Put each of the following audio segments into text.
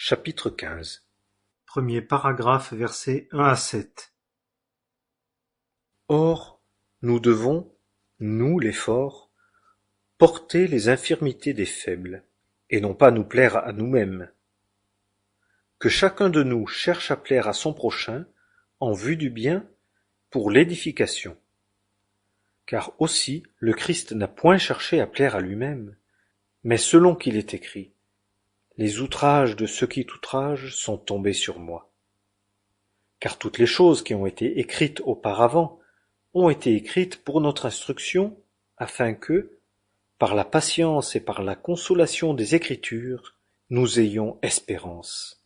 Chapitre 15. Premier paragraphe, versets 1 à 7. Or, nous devons, nous les forts, porter les infirmités des faibles, et non pas nous plaire à nous-mêmes. Que chacun de nous cherche à plaire à son prochain, en vue du bien, pour l'édification. Car aussi le Christ n'a point cherché à plaire à lui-même, mais selon qu'il est écrit, les outrages de ceux qui t'outragent sont tombés sur moi. Car toutes les choses qui ont été écrites auparavant ont été écrites pour notre instruction, afin que, par la patience et par la consolation des Écritures, nous ayons espérance.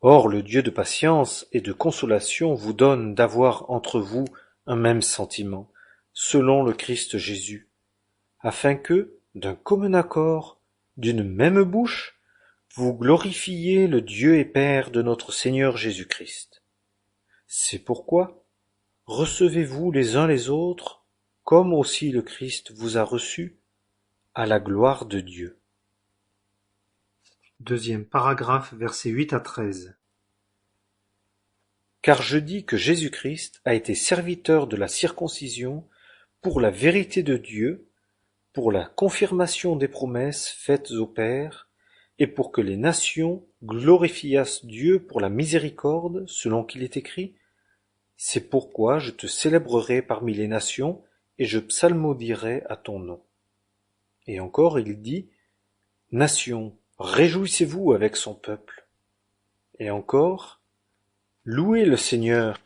Or le Dieu de patience et de consolation vous donne d'avoir entre vous un même sentiment, selon le Christ Jésus, afin que, d'un commun accord, d'une même bouche, vous glorifiez le Dieu et Père de notre Seigneur Jésus-Christ. C'est pourquoi, recevez-vous les uns les autres, comme aussi le Christ vous a reçus, à la gloire de Dieu. Deuxième paragraphe, versets 8 à 13. Car je dis que Jésus-Christ a été serviteur de la circoncision pour la vérité de Dieu, pour la confirmation des promesses faites au Père, et pour que les nations glorifiassent Dieu pour la miséricorde, selon qu'il est écrit, c'est pourquoi je te célébrerai parmi les nations, et je psalmodierai à ton nom. Et encore il dit, nations, réjouissez-vous avec son peuple. Et encore, louez le Seigneur,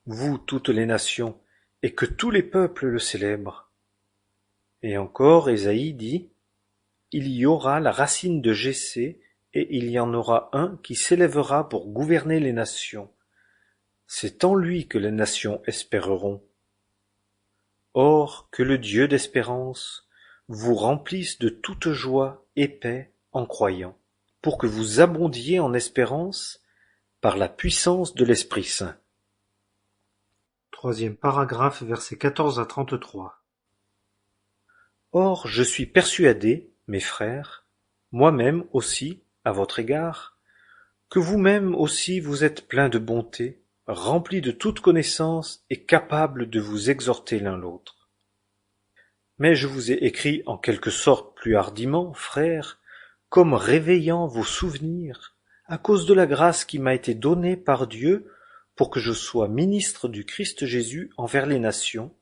vous toutes les nations, et que tous les peuples le célèbrent. Et encore Ésaïe dit, il y aura la racine de Jessé, et il y en aura un qui s'élèvera pour gouverner les nations. C'est en lui que les nations espéreront. Or, que le Dieu d'espérance vous remplisse de toute joie et paix en croyant, pour que vous abondiez en espérance par la puissance de l'Esprit Saint. Troisième paragraphe, versets 14 à 33. Or, je suis persuadé, mes frères, moi-même aussi, à votre égard, que vous-même aussi vous êtes pleins de bonté, remplis de toute connaissance et capables de vous exhorter l'un l'autre. Mais je vous ai écrit en quelque sorte plus hardiment, frères, comme réveillant vos souvenirs, à cause de la grâce qui m'a été donnée par Dieu pour que je sois ministre du Christ Jésus envers les nations,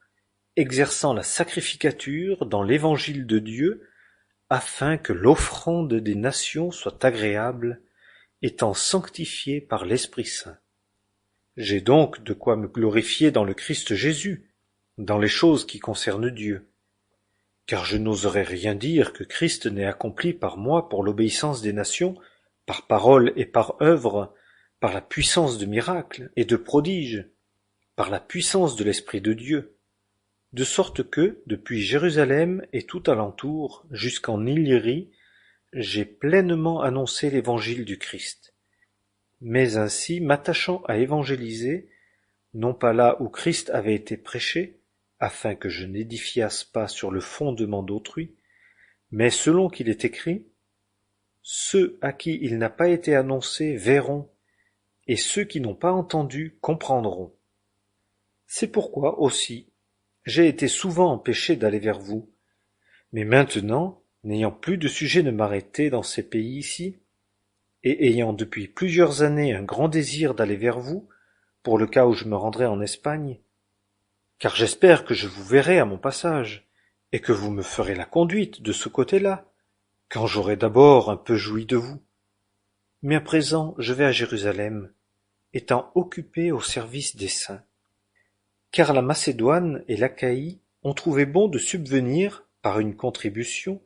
exerçant la sacrificature dans l'évangile de Dieu, afin que l'offrande des nations soit agréable, étant sanctifiée par l'Esprit Saint. J'ai donc de quoi me glorifier dans le Christ Jésus, dans les choses qui concernent Dieu. Car je n'oserais rien dire que Christ n'ait accompli par moi pour l'obéissance des nations, par parole et par œuvre, par la puissance de miracles et de prodiges, par la puissance de l'Esprit de Dieu, de sorte que, depuis Jérusalem et tout alentour, jusqu'en Illyrie, j'ai pleinement annoncé l'évangile du Christ. Mais ainsi, m'attachant à évangéliser, non pas là où Christ avait été prêché, afin que je n'édifiasse pas sur le fondement d'autrui, mais selon qu'il est écrit, ceux à qui il n'a pas été annoncé verront, et ceux qui n'ont pas entendu comprendront. C'est pourquoi aussi j'ai été souvent empêché d'aller vers vous, mais maintenant, n'ayant plus de sujet de m'arrêter dans ces pays-ci, et ayant depuis plusieurs années un grand désir d'aller vers vous, pour le cas où je me rendrai en Espagne, car j'espère que je vous verrai à mon passage, et que vous me ferez la conduite de ce côté-là, quand j'aurai d'abord un peu joui de vous. Mais à présent je vais à Jérusalem, étant occupé au service des saints. Car la Macédoine et l'Achaïe ont trouvé bon de subvenir, par une contribution,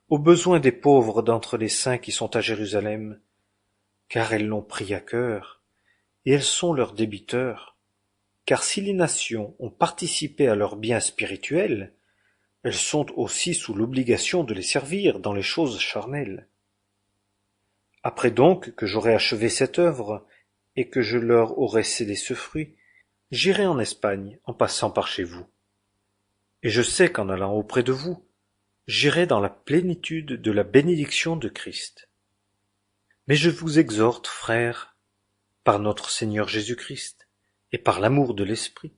aux besoins des pauvres d'entre les saints qui sont à Jérusalem, car elles l'ont pris à cœur, et elles sont leurs débiteurs. Car si les nations ont participé à leurs biens spirituels, elles sont aussi sous l'obligation de les servir dans les choses charnelles. Après donc que j'aurai achevé cette œuvre, et que je leur aurai cédé ce fruit, j'irai en Espagne en passant par chez vous. Et je sais qu'en allant auprès de vous, j'irai dans la plénitude de la bénédiction de Christ. Mais je vous exhorte, frères, par notre Seigneur Jésus-Christ, et par l'amour de l'Esprit,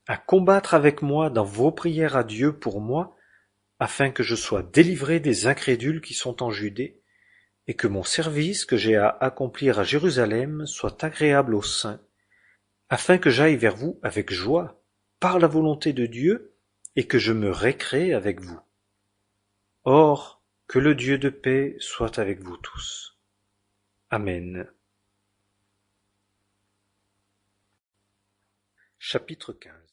à combattre avec moi dans vos prières à Dieu pour moi, afin que je sois délivré des incrédules qui sont en Judée, et que mon service que j'ai à accomplir à Jérusalem soit agréable aux saints, afin que j'aille vers vous avec joie, par la volonté de Dieu, et que je me récrée avec vous. Or, que le Dieu de paix soit avec vous tous. Amen. Chapitre 15.